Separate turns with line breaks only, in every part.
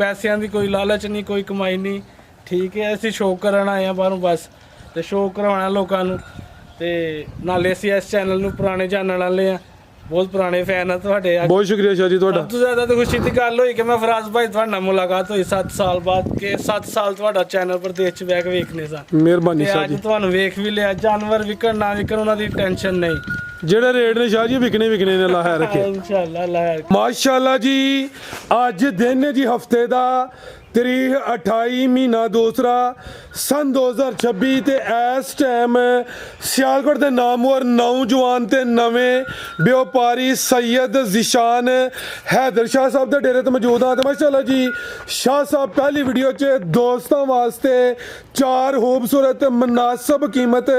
ਪੈਸਿਆਂ ਦੀ ਕੋਈ ਲਾਲਚ ਨਹੀਂ, ਕੋਈ ਕਮਾਈ ਨਹੀਂ। ਠੀਕ ਹੈ, ਅਸੀਂ ਸ਼ੋਅ ਕਰਨ ਆਏ ਆ ਬਾਹਰੋਂ ਬਸ, ਤੇ ਸ਼ੋਅ ਕਰਵਾਉਣਾ ਲੋਕਾਂ ਨੂੰ। ਤੇ ਨਾਲੇ ਅਸੀਂ ਇਸ ਚੈਨਲ ਨੂੰ ਪੁਰਾਣੇ ਜਾਣਨ ਵਾਲੇ ਆ, ਬਹੁਤ ਪੁਰਾਣੇ ਫੈਨ ਆ ਤੁਹਾਡੇ।
ਬਹੁਤ ਸ਼ੁਕਰੀਆ ਸ਼ਾਹ ਜੀ ਤੁਹਾਡਾ।
ਸਭ ਤੋਂ ਜ਼ਿਆਦਾ ਤਾਂ ਖੁਸ਼ੀ ਦੀ ਗੱਲ ਹੋਈ ਕਿ ਮੈਂ ਫਰਾਜ਼ ਭਾਈ ਤੁਹਾਡੇ ਨਾਲ ਮੁਲਾਕਾਤ ਹੋਈ 7 ਸਾਲ ਬਾਅਦ, ਕਿ 7 ਸਾਲ ਤੁਹਾਡਾ ਚੈਨਲ ਪ੍ਰਦੇਸ਼ ਚ ਬਹਿ ਕੇ ਵੇਖਨੇ ਸਾਂ।
ਮਿਹਰਬਾਨੀ
ਤੇ
ਸ਼ਾਹ
ਅੱਜ
ਜੀ।
ਤੁਹਾਨੂੰ ਵੇਖ ਵੀ ਲਿਆ। ਜਾਨਵਰ ਵਿਕਣ ਨਾ ਵਿਕਣ ਉਹਨਾਂ ਦੀ ਟੈਨਸ਼ਨ ਨਹੀਂ।
ਜਿਹੜੇ ਰੇਟ ਨੇ ਸ਼ਾਹ ਜੀ ਵਿਕਣੇ ਨੇ, ਅੱਲਾਹ ਖੈਰ ਰੱਖੇ।
ਇਨਸ਼ਾਅੱਲਾ ਅੱਲਾਹ।
ਮਾਸ਼ਾਅੱਲਾ ਜੀ, ਅੱਜ ਦਿਨ ਹੈ ਜੀ ਹਫਤੇ ਦਾ ਤਰੀਕ 28 ਮਹੀਨਾ ਦੂਸਰਾ सन 2026 ਤੇ ਇਸ ਟਾਈਮ ਸਿਆਲਕੋਟ ਦੇ ਨਾਮਵਰ ਨੌਜਵਾਨ ਤੇ ਨਵੇਂ ਵਪਾਰੀ ਸੈयद ਜ਼ਿਸ਼ਾਨ ਹੈਦਰ ਸ਼ਾਹ ਸਾਹਿਬ ਦੇ ਡੇਰੇ ਤੇ ਮੌਜੂਦ ਹਾਂ। ਤੇ ਮਾਸ਼ਾਅੱਲਾ ਜੀ ਸ਼ਾਹ ਸਾਹਿਬ ਪਹਿਲੀ ਵੀਡੀਓ 'ਚ ਦੋਸਤਾਂ ਵਾਸਤੇ 4 ਖੂਬਸੂਰਤ ਮੁਨਾਸਬ ਕੀਮਤ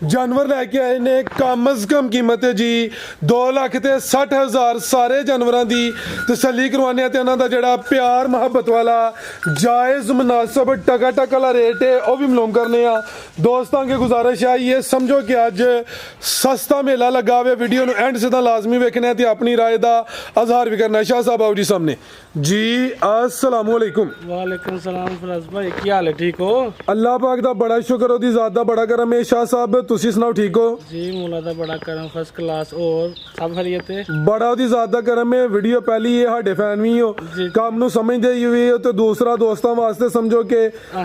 ਜਾਨਵਰ ਲੈ ਕੇ ਆਏ ਨੇ। ਕਮ ਅਜ਼ ਕਮ ਕੀਮਤ ਹੈ ਜੀ 2,60,000। ਸਾਰੇ ਜਾਨਵਰਾਂ ਦੀ ਤਸੱਲੀ ਕਰਵਾਉਂਦੇ ਤੇ ਉਹਨਾਂ ਦਾ ਜਿਹੜਾ ਪਿਆਰ ਮੁਹੱਬਤ ਵਾਲਾ जायज़ मुनासिब टका वाला रेट है वह भी मालूम करने। दोस्तों की गुजारिश है ये समझो कि अज सस्ता मेला लगा हुआ। वीडियो ਨੂੰ एंड से लाजमी वेखना है अपनी राय का इजहार भी करना है। शाह साहब आओ जी सामने जी। अस्सलाम वालेकुम।
वालेकुम सलाम फराज भाई, की हाल है? ठीक हो?
अल्लाह पाक दा बड़ा शुक्र, ओदी ज़ात दा बड़ा करम है। शाह साहब तुसी सुनाओ ठीक हो?
जी मौला दा बड़ा करम, फर्स्ट क्लास। और सब खैरियत है?
बड़ा ओदी ज़ात दा करम है। वीडियो पहली है साडे फैन भी हो, काम नू समझदे ही हुए हो। तो दूसरा दोस्तों वास्ते समझो कि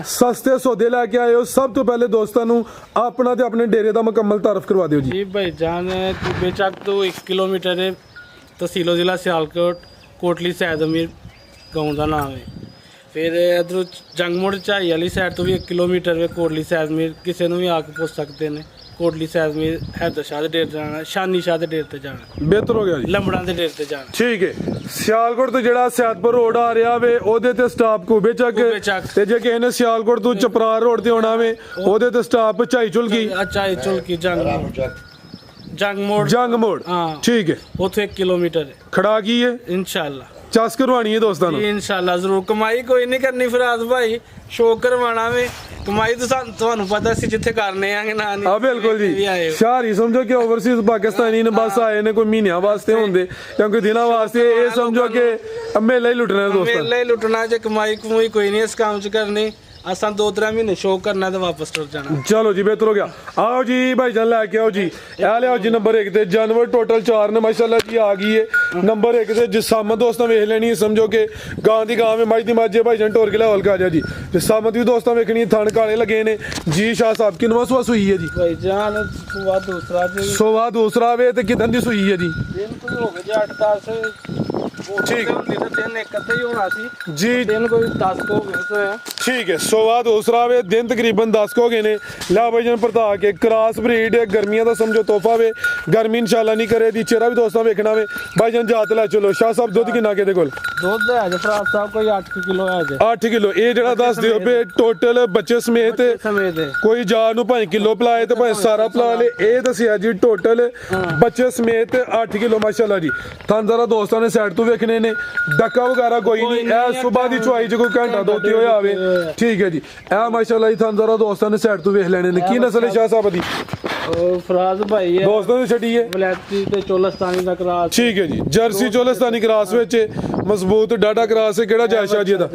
सस्ते सौदे लैके आए हो। सब तो पहले दोस्तों नू अपना ते अपने डेरे दा मुकम्मल तारफ करवा दिओ जी।
जी भाई जान, बेचक तो 1 किलोमीटर है, तहसीलो जिला सियालकोट, कोटली सैयद अमीर गाँव का नाम है। फिर इधरों जंग मोड़ झाई वाली साइड तो भी 1 किलोमीटर है, कोटली सैयद अमीर। किसी को भी आके पुछ सकते हैं। कोटली सैयद अमीर हैदर शाह के डेरे जाना, शानी शाह के डेरे जाना,
बेहतर हो गया जी।
लंबड़ा के डेरे जाना।
ठीक है। सियालकोट तो ਜਿਹੜਾ ਸਿਆਦਪੁਰ ਰੋਡ ਆ ਰਿਹਾ ਵੇ ਉਹਦੇ ਤੇ ਸਟਾਪ ਕੂਬੇ ਚੱਕ ਤੇ ਜੇ ਕਿਸੇ ਨੇ ਸਿਆਲਕੋਟ ਤੋਂ ਚਪਰਾਰ ਰੋਡ ਤੇ ਆਉਣਾ ਵੇ ਉਹਦੇ ਤੇ ਸਟਾਪ ਝਾਈ ਚੁਲਕੀ।
ਝਾਈ ਚੁਲਕੀ जंग मोड़।
हाँ ठीक है।
उतो 1 किलोमीटर है।
खड़ा की है
इंशाल्लाह
चस करवानी है दोस्तों ने।
इंशाल्लाह जरूर। कमाई कोई नहीं करनी फराज भाई, शो करवाना वे। कमाई तो ਤੁਹਾਨੂੰ ਪਤਾ ਸੀ ਜਿੱਥੇ ਕਰਨੇ ਆਂਗੇ ਨਾ ਨਹੀਂ।
ਹਾਂ ਬਿਲਕੁਲ ਜੀ। ਸ਼ਹਿਰੀ ਸਮਝੋ ਕਿ ਓਵਰਸੀਜ਼ ਪਾਕਿਸਤਾਨੀ ਨੇ ਬਸ ਆਏ ਨੇ, ਕੋਈ ਮਹੀਨਿਆਂ ਵਾਸਤੇ ਹੁੰਦੇ ਜਾਂ ਕੋਈ ਦਿਨਾਂ ਵਾਸਤੇ। ਇਹ ਸਮਝੋ ਕਿ ਮੇਲਾ ਹੀ ਲੁੱਟਣਾ ਦੋਸਤਾਂ,
ਮੇਲਾ ਹੀ ਲੁੱਟਣਾ। ਜੇ ਕਮਾਈ ਕੋਈ ਨਹੀਂ ਇਸ ਕੰਮ 'ਚ ਕਰਨੀ। असा 2-3 महीने शो करना तो वापस टुर जाना।
चलो जी बेहतर हो गया। आओ जी भाईजान लैके आओ जी। ए ले आओ जी नंबर 1 ते जानवर टोटल 4 ने माशाल्लाह जी आ गई है। नंबर 1 ते जिसामत दोस्तों वेख लेनी है। समझो कि गां दी गां में मझ दी मझ है। भाईजान टोर के ले हल्का आ जा जी। जिसामत भी दोस्तों वेखनी, थन काले लगे ने जी। शाह साहब किनवा सुआ सुई है जी?
भाईजान सुआ दूसरा जी।
सुआ दूसरा वे ते कितन दी सुई है जी?
दिन कोई हो गए जी 8-10
ठीक
दिन एक ही होना सी
जी।
दिन कोई 10 को हो गए।
ठीक है। सुआ दूसरा वे दिन तकरीबन 10 हो गए ने। ला भाईजान परता के क्रॉस ब्रीड है, गर्मियां दा समझो तोहफा वे। गर्मी इंशाल्लाह नहीं करे दी। चेहरा भी दोस्तों वेखना वे। भाईजान जात ला चलो। शाह साहब दुध किन्ना के दे कोल?
दुध है जे फराज साहब कोई 8 किलो है जे।
8 किलो। ये जड़ा दस दियो बे टोटल बच्चे समेत कोई जा नु 5 किलो पिलाए ते भाई सारा पिला ले। ये दसिया जी टोटल बच्चे समेत 8 किलो माशाल्लाह जी। थान जरा दोस्तों ने साइड तो वेखने ने। डक्का वगैरह कोई नहीं। ए सुबह दी चुआई च कोई घंटा दोती होया आवे। ठीक है जी। ए माशाल्लाह जी थान जरा दोस्तों ने साइड तो वेख लेने ने। की नस्ल है शाह साहब दी?
फराज भाई है
दोस्तों ने छड़ी है
वलैती ते चोलस्तानी दा क्रॉस।
ठीक है जी। जर्सी चोलस्तानी क्रॉस विच मजबूत डाटा क्रॉस है। केड़ा जायशा जी दा?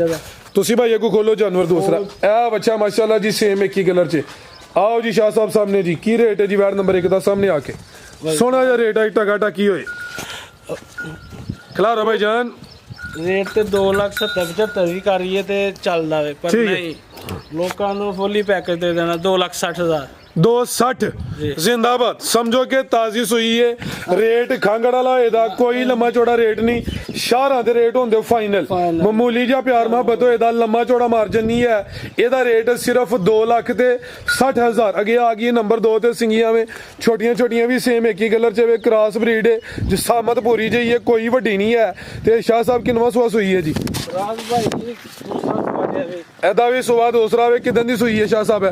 तुसी भाई को खोलो जानवर दूसरा। ए बच्चा माशाल्लाह जी सेम एक ही कलर च। आओ जी शाह साहब सामने जी। की रेट है जी वार्ड नंबर 1 दा? सामने आके सोना जा रेट है टका टकी होए खिलारो भाई जान।
रेट ਤੇ 2,70,75 ਵੀ ਕਰ ਰਹੀ ਹੈ ਤੇ ਚੱਲਦਾ ਵੇ, ਪਰ ਨਹੀਂ ਲੋਕਾਂ ਨੂੰ ਫੁੱਲੀ ਪੈਕੇਜ ਦੇ ਦੇਣਾ 2,60,000।
260 जिंदाबाद। समझो कि ताजी सुई है। रेट खांगड़ वाला होएदा, कोई लम्मा चौड़ा रेट नहीं। शहरां दे रेट होंदे फाइनल। मामूली जिहा प्यार मुहब्बत होएदा, लम्मा चौड़ा मार्जिन नहीं है। ਇਹਦਾ रेट सिर्फ 2,60,000। अगे आ गई नंबर 2 ते सिंगियां में छोटियां छोटियां भी सेम एक ही कलर च वे। क्रॉस ब्रीड है, जिसामत पूरी जई है, कोई वड्डी नहीं है। ते शाह साहब किनवा सुआ सुई है जी?
राज भाई जी दूसरा सुआ है।
ਇਹਦਾ ਵੀ ਸੁਆ ਦੂਸਰਾ ਵੇ। ਕਿਦਾਂ ਦੀ ਸੂਈ ਹੈ शाह साहब?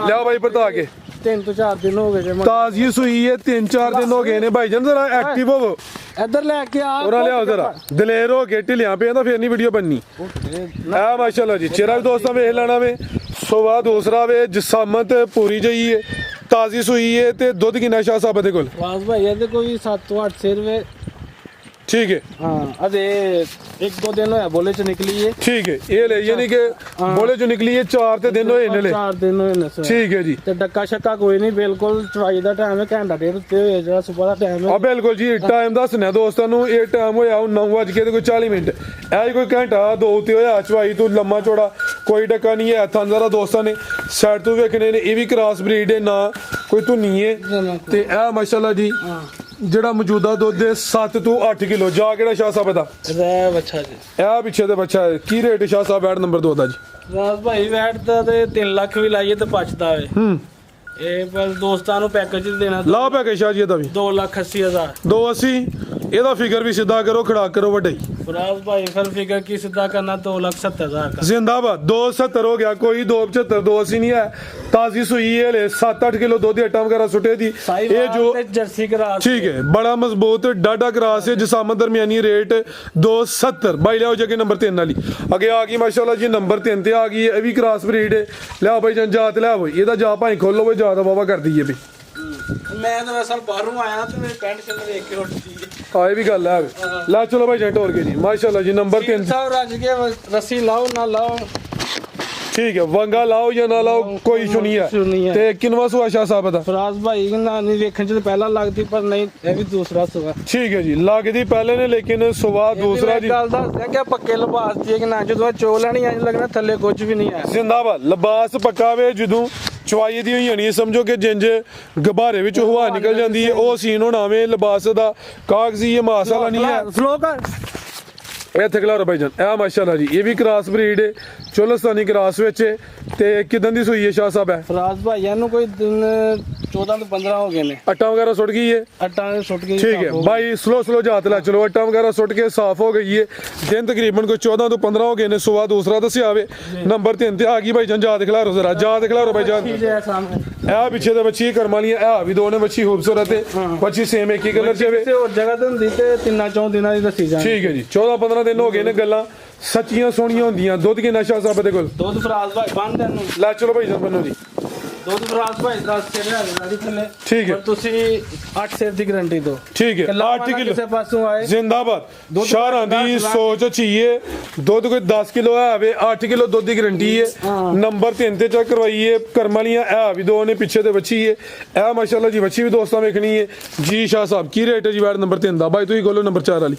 ਲਿਆਓ ਭਾਈ ਪਰਤਾ ਕੇ।
3 ਤੋਂ 4 दिन हो गए।
ताजी सुई है, 3-4 दिन हो गए ने। भाईजान जरा एक्टिव हो
इधर लेके आ
और लियाओ जरा। दलेर हो के ढिलियां पे तो फिर नहीं वीडियो बननी। आ माशाल्लाह जी। चेहरा भी दोस्तों वेख लेना वे। सुबह दूसरा वे, जिसामत पूरी जई है, ताजी सुई है। ते दुध किन्ना शाह साहब दे कोल?
वास भाई ਇਹਦੇ ਕੋਈ 7 ਤੋਂ 8 ਸਿਰ ਵੇ।
ठीक है
हाँ अरे 1-2 दिन होया बोले च निकली है।
ठीक है ये ले यानी कि बोले जो निकली है 4 ते दिन होए ने ले
4 दिन होए ने
ठीक है जी
ਤੇ ਡੱਕਾ ਸ਼ੱਕਾ ਕੋਈ ਨਹੀਂ ਬਿਲਕੁਲ ਚਵਾਈ ਦਾ ਟਾਈਮ ਹੈ ਘੰਟਾ ਡੇਢ ਉੱਤੇ ਹੋਇਆ ਜਿਹੜਾ ਸਵੇਰ ਦਾ ਟਾਈਮ ਹੈ
ਆ ਬਿਲਕੁਲ ਜੀ ਟਾਈਮ ਦੱਸਣਾ ਦੋਸਤਾਂ ਨੂੰ ਇਹ ਟਾਈਮ ਹੋਇਆ 9:00 ਤੇ ਕੋਈ 40 ਮਿੰਟ ਇਹ ਕੋਈ ਘੰਟਾ 2 ਉੱਤੇ ਹੋਇਆ ਚਵਾਈ ਤੋਂ ਲੰਮਾ ਚੌੜਾ ਕੋਈ ਡੱਕਾ ਨਹੀਂ ਹੈ ਥਾਂਦਾਰਾ ਦੋਸਤਾਂ ਨੇ ਸਾਈਡ ਤੋਂ ਵੇਖਣੇ ਨੇ ਇਹ ਵੀ ਕ੍ਰਾਸ ਬਰੀਡ ਹੈ ਨਾ ਕੋਈ ਧੁੰਨੀ ਹੈ ਤੇ ਇਹ ਮਾਸ਼ਾਅੱਲਾ ਜੀ ਜਿਹੜਾ ਮੌਜੂਦਾ ਦੁੱਧ ਹੈ 7 ਤੋਂ 8 ਕਿਲੋ ਜਾ ਕਿਹੜਾ ਸ਼ਾਹ ਸਾਹਿਬ ਦਾ
ਰਹਿ ਬੱਚਾ ਜੀ
ਇਹ ਪਿੱਛੇ ਦੇ ਬੱਚਾ ਹੈ ਕੀ ਰੇਟ ਸ਼ਾਹ ਸਾਹਿਬ ਐਡ ਨੰਬਰ 2 ਦਾ ਜੀ
ਰਾਜ ਭਾਈ ਵੈਟ ਦਾ ਤੇ 3 ਲੱਖ ਵੀ ਲਾਈਏ ਤੇ ਬਚਦਾ ਵੇ ਇਹ ਪਰ ਦੋਸਤਾਂ ਨੂੰ ਪੈਕੇਜ ਦੇਣਾ
ਲਾ ਪੈ ਕੇ ਸ਼ਾਹ ਜੀ ਇਹਦਾ ਵੀ
2,80,000
280 ਇਹਦਾ ਫਿਗਰ ਵੀ ਸਿੱਧਾ ਕਰੋ ਖੜਾ ਕਰੋ ਵੱਡਾ ਹੀ
राज भाई फिर फिगर की सीधा करना 2,70,000 का
जिंदाबाद 270 हो गया कोई 275 280 नहीं है ताजी सुई है ले 7-8 किलो दूध आइटम वगैरह सुटे दी ये जो
जर्सी क्रास
ठीक है बड़ा मजबूत डाडा क्रास है जिसामत दरमियानी रेट 270 भाई लियाओ जगह नंबर 3 वाली आगे आ गई माशाल्लाह जी नंबर 3 ते आ गई ये भी क्रास ब्रीड है लियाओ भाई जान जात लियाओ ਇਹਦਾ ਜਾ ਭਾਈ ਖੋਲੋ ਭਾਈ ਜ਼ਿਆਦਾ ਵਾਵਾ ਕਰਦੀ ਹੈ ਵੀ
ਮੈਂ ਤਾਂ ਅਸਲ ਬਾਹਰੋਂ ਆਇਆ ਤੇ ਮੇਰੀ ਪੈਂਟ ਸ਼ਰਟ ਦੇਖ ਕੇ ਉੱਠੀ
ਆਏ ਵੀ ਗੱਲ ਹੈ ਲੈ ਚਲੋ ਭਾਈ ਜੰਟ ਹੋਰ ਕੇ ਜੀ ਮਾਸ਼ਾਅੱਲਾ ਜੀ ਨੰबर 3
ਸਭ ਰੱਜ ਕੇ ਰੱਸੀ ਲਾਓ ਨਾ ਲਾਓ
ठीक है वंगा लाओ या ना लाओ कोई इशू नहीं है ते किनवा सुआ शाह साहब दा
ਫਰਾਜ਼ ਭਾਈ ਨਾ ਨਹੀਂ ਵੇਖਣ ਚ ਤਾਂ ਪਹਿਲਾਂ ਲੱਗਦੀ ਪਰ ਨਹੀਂ ਇਹ ਵੀ ਦੂਸਰਾ ਸੁਆ
ठीक है जी लगदी पहले ने लेकिन सुबह दूसरा जी
ਗੱਲ ਦੱਸਦਾ ਕਿ ਪੱਕੇ ਲਿਬਾਸ ਦੀ ਕਿ ਨਾ ਜਦੋਂ ਚੋ ਲੈਣੀ ਐਂ ਲੱਗਣਾ ਥੱਲੇ ਕੁਝ ਵੀ ਨਹੀਂ ਹੈ
जिंदाबाद लिबास पक्का वे जदों ਚਵਾਈ ਦੀ ਹੋਈ ਹਣੀ ਸਮਝੋ ਕਿ ਜਿੰਜ ਗਬਾਰੇ ਵਿੱਚ ਹਵਾ ਨਿਕਲ ਜਾਂਦੀ ਹੈ ਉਹ ਸੀਨ ਹੋਣਾ ਵੇ ਲਿਬਾਸ ਦਾ ਕਾਗਜ਼ੀ ਇਹ ਮਾਸਾਲਾ ਨਹੀਂ ਹੈ
ਸਲੋ ਕਰ
ਇੱਥੇ ਖਲਾਰੋ ਭਾਈ ਜਾਨ ਇਹ ਮਾਸ਼ਾਅੱਲਾ ਜੀ ਇਹ ਵੀ ਕ੍ਰਾਸ ਬਰੀਡ ਹੈ ਚੋਲਸਤਾਨੀ ਕ੍ਰਾਸ ਵਿੱਚ ਹੈ ਤੇ ਕਿਦਾਂ ਦੀ ਸੂਈ ਹੈ ਸ਼ਾਹ ਸਾਹਿਬ ਹੈ
ਫਰਾਜ਼ ਭਾਈ ਇਹਨੂੰ ਕੋਈ ਦਿਨ 14 ਤੋਂ 15 ਹੋ ਗਏ ਨੇ
ਅੱਟਾ ਵਗੈरह ਸੁੱਟ ਗਈ ਹੈ
ਅੱਟਾਂ ਸੁੱਟ ਗਈ
ठीक है भाई स्लो जात ला चलो अट्टा वगैरह सुट के साफ हो गई है दिन तकरीबन कोई 14 तो 15 हो गए ने सुबह दूसरा दसिया आवे नंबर 3 ते आ गई भाई जान जात खिलारो जरा जात खिलारो भाई जान
ਚੀਜ਼ ਹੈ ਸਾਹਮਣੇ
ਇਹ ਪਿੱਛੇ ਤੇ ਬੱਚੀ ਕਰਮ ਵਾਲੀਆਂ ਇਹ ਵੀ ਦੋ ਨੇ ਬੱਚੀ ਖੂਬਸੂਰਤ ਹੈ ਬੱਚੀ ਸੇਮ ਇੱਕ ਹੀ ਕਲਰ ਚ ਵੇ
ਤੇ ਹੋਰ ਜਗ੍ਹਾ ਤੇ ਹੁੰਦੀ ਤੇ 3-4 ਦਿਨਾਂ ਦੀ ਦੱਸੀ ਜਾਂਦੀ
ਠੀਕ ਹੈ ਜੀ 14-15 ਦਿਨ ਹੋ ਗਏ ਨੇ ਗੱਲਾਂ ਸੱਚੀਆਂ ਸੋਹਣੀਆਂ ਹੁੰਦੀਆਂ ਦੁੱਧ ਕਿੰਨਾ ਸ਼ਾਹ ਸਾਹਿਬ ਦੇ ਕੋਲ
ਦੁੱਧ ਫਰਾਜ਼ ਭਾਈ ਬੰਦ ਇਹਨੂੰ
ਲੈ ਚਲੋ ਭਾਈ ਜਾਨ ਬੰਨੋ ਜੀ
ਦੁੱਧ ਫਰਾਜ਼ ਭਾਈ 10 ਸਿਰ ਹੈ ਥੱਲੇ
ਠੀਕ ਹੈ
ਪਰ ਤੁਸੀਂ 8 ਸਿਰ ਦੀ ਗਾਰੰਟੀ ਦਿਓ
ठीक है 8 किलो
ਕਿਸੇ ਪਾਸੋਂ ਆਏ
जिंदाबाद ਸ਼ਹਿਰਾਂ ਦੀ ਸੋਚ ਅੱਛੀਏ ਦੁੱਧ ਕੋਈ 10 ਕਿਲੋ ਹੈ ਵੇ 8 ਕਿਲੋ ਦੁੱਧ ਦੀ ਗਾਰੰਟੀ ਹੈ ਨੰਬਰ 3 ਤੇ ਚੈੱਕ ਕਰਵਾਈਏ ਕਰਮ ਵਾਲੀਆਂ ਇਹ ਵੀ ਦੋ ਨੇ ਪਿੱਛੇ ਤੇ ਬੱਚੀ ਹੈ ਇਹ ਮਾਸ਼ਾਅੱਲਾ ਜੀ ਬੱਚੀ ਵੀ ਦੋਸਤਾਂ ਵੇਖਣੀ ਹੈ ਜੀ ਸ਼ਾਹ ਸਾਹਿਬ ਕੀ ਰੇਟ ਹੈ ਜੀ ਵਾਰਡ ਨੰਬਰ 3 ਦਾ ਭਾਈ ਤੁਸੀਂ ਖੋਲੋ ਨੰਬਰ 4 ਵਾਲੀ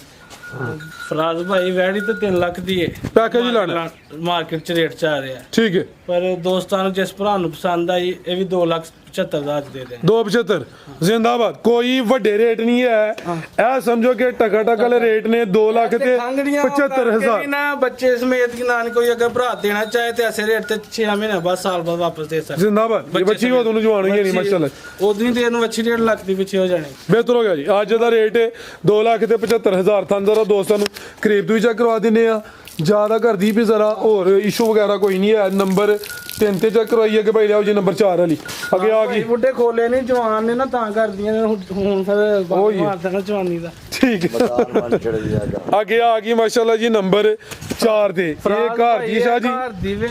ਫਰਾਜ਼ ਭਾਈ ਵੈੜੀ ਤੇ 3 ਲੱਖ ਦੀ ਹੈ
ਪੈਕੇਜ ਹੀ ਲਾਣਾ
ਮਾਰਕੀਟ ਚ ਰੇਟ ਚ ਆ ਰਿਹਾ
ਠੀਕ ਹੈ
ਪਰ ਦੋਸਤਾਂ ਨੂੰ ਜਿਸ ਭਰਾ ਨੂੰ ਪਸੰਦ ਆਈ ਇਹ ਵੀ 2,75,000 ਦੇ ਦੇ
275 ਜ਼ਿੰਦਾਬਾਦ ਕੋਈ ਵੱਡੇ ਰੇਟ ਨਹੀਂ ਹੈ ਇਹ ਸਮਝੋ ਕਿ ਟਕਾ ਟਕ ਵਾਲੇ ਰੇਟ ਨੇ 2 ਲੱਖ ਤੇ 75,000
ਨਾ ਬੱਚੇ ਸਮੇਤ ਕਿ ਨਾ ਕੋਈ ਅਗਰ ਭਰਾ ਦੇਣਾ ਚਾਹੇ ਤੇ ਐਸੇ ਰੇਟ ਤੇ 6 ਮਹੀਨੇ ਬਾਅਦ ਸਾਲ ਬਾਅਦ ਵਾਪਸ ਦੇ ਸਕਦੇ
ਜ਼ਿੰਦਾਬਾਦ ਇਹ ਬੱਚੀ ਉਹ ਤੁਹਾਨੂੰ ਜਵਾਨ ਹੋਈ ਨਹੀਂ ਮਾਸ਼ਾਅੱਲਾ
ਉਦੋਂ ਹੀ ਦੇ ਨੂੰ ਅੱਛੀ 1.5 ਲੱਖ ਦੀ ਪਿੱਛੇ ਹੋ ਜਾਣੀ
ਬਿਹਤਰ ਹੋ ਗਿਆ ਜੀ ਅੱਜ ਦਾ ਰੇਟ 2 ਲੱਖ ਤੇ 75,000 ਥਾਂ ਜ਼ਰਾ ਦੋਸਤਾਂ ਨੂੰ ਕਰੀਬ ਤੋਂ ਵੀ ਚੈੱਕ ਕਰਵਾ ਦਿੰਨੇ ਆ ਜ਼ਿਆਦਾ ਕਰਦੀ ਵੀ ਜ਼ਰਾ ਹੋਰ ਇਸ਼ੂ ਵਗੈਰਾ ਕੋਈ ਨਹੀਂ ਹੈ ਨੰਬਰ 3 ਤੇ ਚੈੱਕ ਕਰਵਾਈਏ ਕਿ ਭਾਈ ਲਿਆਓ ਜੀ ਨੰਬਰ 4 ਵਾਲੀ ਅੱਗੇ ਆ ਗਈ
ਬੁੱਢੇ ਖੋਲੇ ਨਹੀਂ ਜਵਾਨ ਨੇ ਨਾ ਤਾਂ ਕਰਦੀਆਂ ਨੇ ਹੁਣ ਫਿਰ ਮਾਰ ਦੇਣਾ ਜਵਾਨੀ ਦਾ
ਠੀਕ ਹੈ ਅੱਗੇ ਆ ਗਈ ਮਾਸ਼ਾਅੱਲਾ ਜੀ ਨੰਬਰ 4 ਤੇ ਇਹ ਘਰ ਦੀ ਸ਼ਾਹ ਜੀ
ਘਰ ਦੀ ਵੇ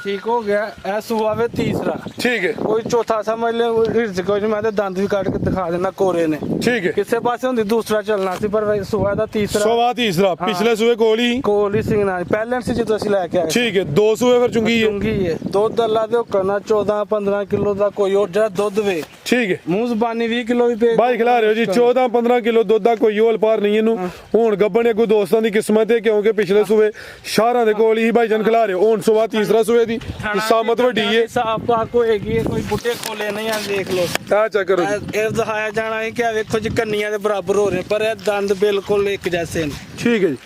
ਠੀਕ ਹੋ ਗਿਆ ਇਹ ਸੂਆ ਵੇ ਤੀਸਰਾ
ਠੀਕ ਹੈ
ਕੋਈ ਚੌਥਾ ਸਮਝ ਲੈ ਹਿਰਜ ਕੋਈ ਨਹੀਂ ਮੈਂ ਤੇ ਦੰਦ ਵੀ ਕੱਢ ਕੇ ਦਿਖਾ ਦੇਣਾ ਕੋਰੇ ਨੇ
ਠੀਕ ਹੈ
ਕਿਸੇ ਪਾਸੇ ਹੁੰਦੀ ਦੂਸਰਾ ਚੱਲਣਾ ਸੀ ਪਰ ਸੂਆ ਦਾ ਤੀਸਰਾ
ਸਵਾ ਤੀਸਰਾ ਪਿਛਲੇ ਸੂਏ ਕੋਲ ਹੀ
ਕੋਲੀ ਸਿੰਘ ਨਾਲ ਪਹਿਲਾਂ ਸੀ ਜਦੋਂ ਅਸੀਂ ਲੈ ਕੇ ਆਏ
ਠੀਕ ਹੈ 2 ਸੂਏ ਫਿਰ ਚੁੰਗੀ ਹੈ
ਚੁੰਗੀ ਹੈ ਦੁੱਧ ਅੱਲਾ ਦੇ ਕਰਨਾ 14-15 ਕਿਲੋ ਦਾ ਕੋਈ ਹੋਰ ਜਿਹੜਾ ਦੁੱਧ ਵੇ
ਠੀਕ ਹੈ
ਮੂੰਹ ਜ਼ਬਾਨੀ 20 ਕਿਲੋ ਵੀ ਪੇ
ਭਾਈ ਖਿਲਾ ਰਹੇ ਹੋ ਜੀ 14-15 ਕਿਲੋ ਦੁੱਧ ਦਾ ਕੋਈ ਹੋਲ ਪਾਰ ਨਹੀਂ ਇਹਨੂੰ ਹੁਣ ਗੱਬਣ ਨੇ ਕੋਈ ਦੋਸਤਾਂ ਦੀ ਕਿਸਮਤ ਹੈ ਕਿਉਂਕਿ ਪਿਛਲੇ ਸੂਏ ਸ਼ਹਿਰਾਂ ਦੇ ਕੋਲ ਹੀ ਭਾਈ ਜਨ ਖਿਲਾ ਰਹੇ ਹੋ ਹੁਣ ਸਵਾ ਤੀਸਰਾ ਸੂਏ ਦੀ ਸਾਮਤ ਵੱਡੀ ਹੈ
ਸਾਫ ਪਾਕ ਹੋਏਗੀ ਕੋਈ ਬੁੱਢੇ ਖੋਲੇ ਨਹੀਂ ਆ ਦੇਖ ਲੋ
ਆ ਚੈੱਕ ਕਰੋ
ਇਹ ਦਿਖਾਇਆ ਜਾਣਾ ਹੈ ਕਿ ਵੇਖੋ ਜੀ ਕੰਨੀਆਂ ਦੇ ਬਰਾਬਰ ਹੋ ਰਹੇ ਪਰ ਇਹ ਦੰਦ ਬਿਲਕੁਲ ਇੱਕ ਜੈਸੇ ਨੇ
ਠੀਕ ਹੈ ਜੀ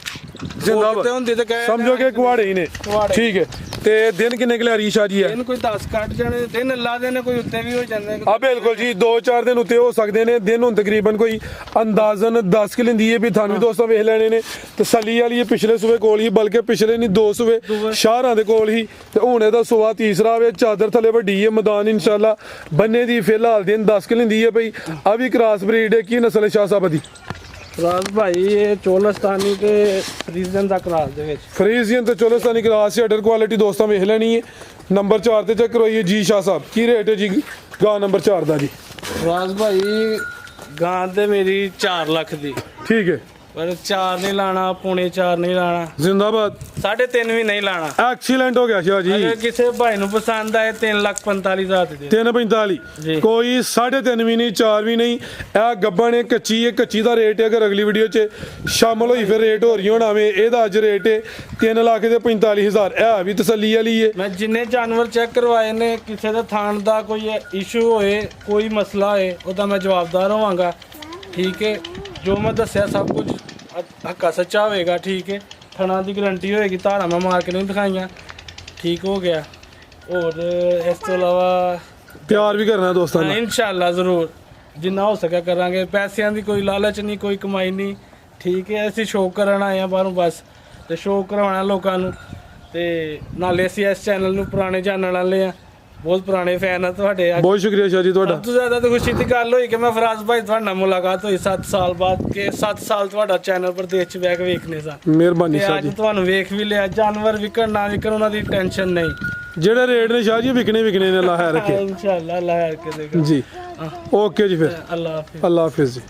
ਜਿੰਦਾਬਾਦ
ਹੁੰਦੀ ਤੇ ਕਹੇ
ਸਮਝੋ ਕਿ ਕੁਆੜੇ ਹੀ ਨੇ ਠੀਕ ਹੈ ਤੇ ਦਿਨ ਕਿੰਨੇ ਕਿਲਾ ਰੀਸ਼ਾ ਜੀ ਹੈ
ਇਹਨੂੰ ਕੋਈ 10 ਕੱਟ ਜਾਣੇ ਦਿਨ ਅੱਲਾ ਦੇ ਨੇ ਕੋਈ ਉੱਤੇ ਵੀ ਹੋ ਜਾਂਦੇ
ਆ ਬਿਲਕੁਲ ਜੀ 2-4 ਦਿਨ ਉੱਤੇ ਹੋ ਸਕਦੇ ਨੇ ਦਿਨ ਹੁਣ ਤਕਰੀਬਨ ਕੋਈ ਅੰਦਾਜ਼ਨ 10 ਕਿ ਲੈਂਦੀ ਹੈ ਵੀ ਤੁਹਾਨੂੰ ਦੋਸਤਾਂ ਵੇਖ ਲੈਣੇ ਨੇ ਤਸੱਲੀ ਵਾਲੀ ਪਿਛਲੇ ਸੂਏ ਕੋਲ ਹੀ ਬਲਕਿ ਪਿਛਲੇ ਨਹੀਂ 2 ਸੂਏ ਸ਼ਹਿਰਾਂ ਦੇ ਕੋਲ ਹੀ ਤੇ ਹੁਣ ਇਹਦਾ ਸੂਆ ਤੀਸਰਾ ਵੇ ਚਾਦਰ ਥੱਲੇ ਵੱਡੀ ਹੈ ਮੈਦਾਨ ਇਨਸ਼ਾਅੱਲਾ ਬੰਨੇ ਦੀ ਫਿਲਹਾਲ ਦਿਨ 10 ਕਿ ਲੈਂਦੀ ਹੈ ਭਈ ਆ ਵੀ ਕ੍ਰਾਸ ਬਰੀਡ ਹੈ ਕੀ ਨਸਲ ਹੈ ਸ਼ਾਹ ਸਾਹਿਬ ਦੀ
ਰਾਜ ਭਾਈ ਇਹ ਚੋਲਸਤਾਨੀ ਤੇ ਫਰੀਜ਼ਨ ਦਾ ਕਲਾਸ ਦੇ ਵਿੱਚ
ਫਰੀਜ਼ੀਅਨ ਤੇ ਚੋਲਸਤਾਨੀ ਕਲਾਸ ਹੈ ਅਡਰ ਕੁਆਲਿਟੀ ਦੋਸਤਾਂ ਵੇਖ ਲੈਣੀ ਹੈ ਨੰਬਰ 4 ਤੇ ਚੈੱਕ ਕਰਵਾਈਏ ਜੀ ਸ਼ਾਹ ਸਾਹਿਬ ਕੀ ਰੇਟ ਹੈ ਜੀ ਗਾਂ ਨੰਬਰ 4 ਦਾ ਜੀ
ਰਾਜ ਭਾਈ ਗਾਂ ਤੇ ਮੇਰੀ 4 ਲੱਖ ਦੀ
ਠੀਕ ਹੈ
ਪਰ 4 ਨਹੀਂ ਲਾਣਾ, ਪੌਣੇ 4 ਨਹੀਂ ਲਾਣਾ,
ਜ਼ਿੰਦਾਬਾਦ
3.5 ਵੀ ਨਹੀਂ ਲਾਣਾ।
ਐਕਸੀਲੈਂਟ ਹੋ ਗਿਆ ਸ਼ਾਹ ਜੀ।
ਅਗਰ ਕਿਸੇ ਭਾਈ ਨੂੰ ਪਸੰਦ ਆਏ 3,45,000 ਦੇ
345
ਜੀ।
ਕੋਈ 3.5 ਵੀ ਨਹੀਂ, 4 ਵੀ ਨਹੀਂ। ਇਹ ਗੱਬਣ ਹੈ, ਕੱਚੀ ਹੈ, ਕੱਚੀ ਦਾ ਰੇਟ ਹੈ। ਅਗਰ ਅਗਲੀ ਵੀਡੀਓ 'ਚ ਸ਼ਾਮਲ ਹੋਈ ਫਿਰ ਰੇਟ ਹੋ ਰਹੀ ਹੋਣਾ ਵੇ। ਇਹਦਾ ਅੱਜ ਰੇਟ ਹੈ 3,45,000। ਇਹ ਵੀ ਤਸੱਲੀ ਵਾਲੀ ਹੈ।
ਮੈਂ ਜਿੰਨੇ ਜਾਨਵਰ ਚੈੱਕ ਕਰਵਾਏ ਨੇ, ਕਿਸੇ ਦਾ ਥਾਣ ਦਾ ਕੋਈ ਇਸ਼ੂ ਹੋਏ, ਕੋਈ ਮਸਲਾ ਹੋਏ, ਉਹਦਾ ਮੈਂ ਜਵਾਬਦਾਰ ਹੋਵਾਂਗਾ। ਠੀਕ ਹੈ, ਜੋ ਮੈਂ ਦੱਸਿਆ ਸਭ ਕੁਝ ਹੱਕਾ ਸੱਚਾ ਹੋਏਗਾ। ਠੀਕ ਹੈ, ਥਣਾ ਦੀ ਗਰੰਟੀ ਹੋਏਗੀ, ਧਾਰਾਂ ਮੈਂ ਮਾਰ ਕੇ ਨਹੀਂ ਦਿਖਾਈਆਂ। ਠੀਕ ਹੋ ਗਿਆ। ਹੋਰ ਇਸ ਤੋਂ ਇਲਾਵਾ
ਪਿਆਰ ਵੀ ਕਰਨਾ ਦੋਸਤਾਂ ਨਾਲ।
ਇਨਸ਼ਾਅੱਲਾ ਜ਼ਰੂਰ ਜਿੰਨਾ ਹੋ ਸਕਿਆ ਕਰਾਂਗੇ। ਪੈਸਿਆਂ ਦੀ ਕੋਈ ਲਾਲਚ ਨਹੀਂ, ਕੋਈ ਕਮਾਈ ਨਹੀਂ। ਠੀਕ ਹੈ, ਅਸੀਂ ਸ਼ੌਕ ਕਰਨ ਆਏ ਹਾਂ ਬਾਹਰੋਂ ਬਸ, ਤੇ ਸ਼ੌਕ ਕਰਵਾਉਣਾ ਲੋਕਾਂ ਨੂੰ। ਤੇ ਨਾਲੇ ਅਸੀਂ ਇਸ ਚੈਨਲ ਨੂੰ ਪੁਰਾਣੇ ਜਾਣਨ ਵਾਲੇ ਆ, ਬਹੁਤ ਪੁਰਾਣੇ ਫੈਨ ਆ ਤੁਹਾਡੇ। ਅੱਜ
ਬਹੁਤ ਸ਼ੁਕਰੀਆ ਸ਼ਾਹ ਜੀ ਤੁਹਾਡਾ।
ਸਭ ਤੋਂ ਜ਼ਿਆਦਾ ਤਾਂ ਖੁਸ਼ੀ ਦੀ ਗੱਲ ਹੋਈ ਕਿ ਮੈਂ ਫਰਾਜ਼ ਭਾਈ ਤੁਹਾਡੇ ਨਾਲ ਮੁਲਾਕਾਤ ਹੋਈ 7 ਸਾਲ ਬਾਅਦ, ਕਿ 7 ਸਾਲ ਤੁਹਾਡਾ ਚੈਨਲ ਪ੍ਰਦੇਸ਼ ਚ ਬਹਿ ਕੇ ਵੇਖਣੇ ਸਨ।
ਮਿਹਰਬਾਨੀ
ਤੇ
ਸ਼ਾਹ
ਅੱਜ
ਜੀ।
ਤੁਹਾਨੂੰ ਵੇਖ ਵੀ ਲਿਆ। ਜਾਨਵਰ ਵਿਕਣ ਨਾ ਵਿਕਣ ਉਹਨਾਂ ਦੀ ਟੈਨਸ਼ਨ ਨਹੀਂ।
ਜਿਹੜੇ ਰੇਟ ਨੇ ਸ਼ਾਹ ਜੀ ਵਿਕਣੇ ਨੇ, ਅੱਲਾਹ ਹੈ ਰੱਖੇ
ਇਨਸ਼ਾਅੱਲਾ ਅੱਲਾਹ ਰੱਖੇ ਦੇਗਾ
ਜੀ। ਓਕੇ ਜੀ, ਫਿਰ
ਅੱਲਾਹ ਹਾਫਿਜ਼।
ਅੱਲਾਹ ਹਾਫਿਜ਼ ਜੀ।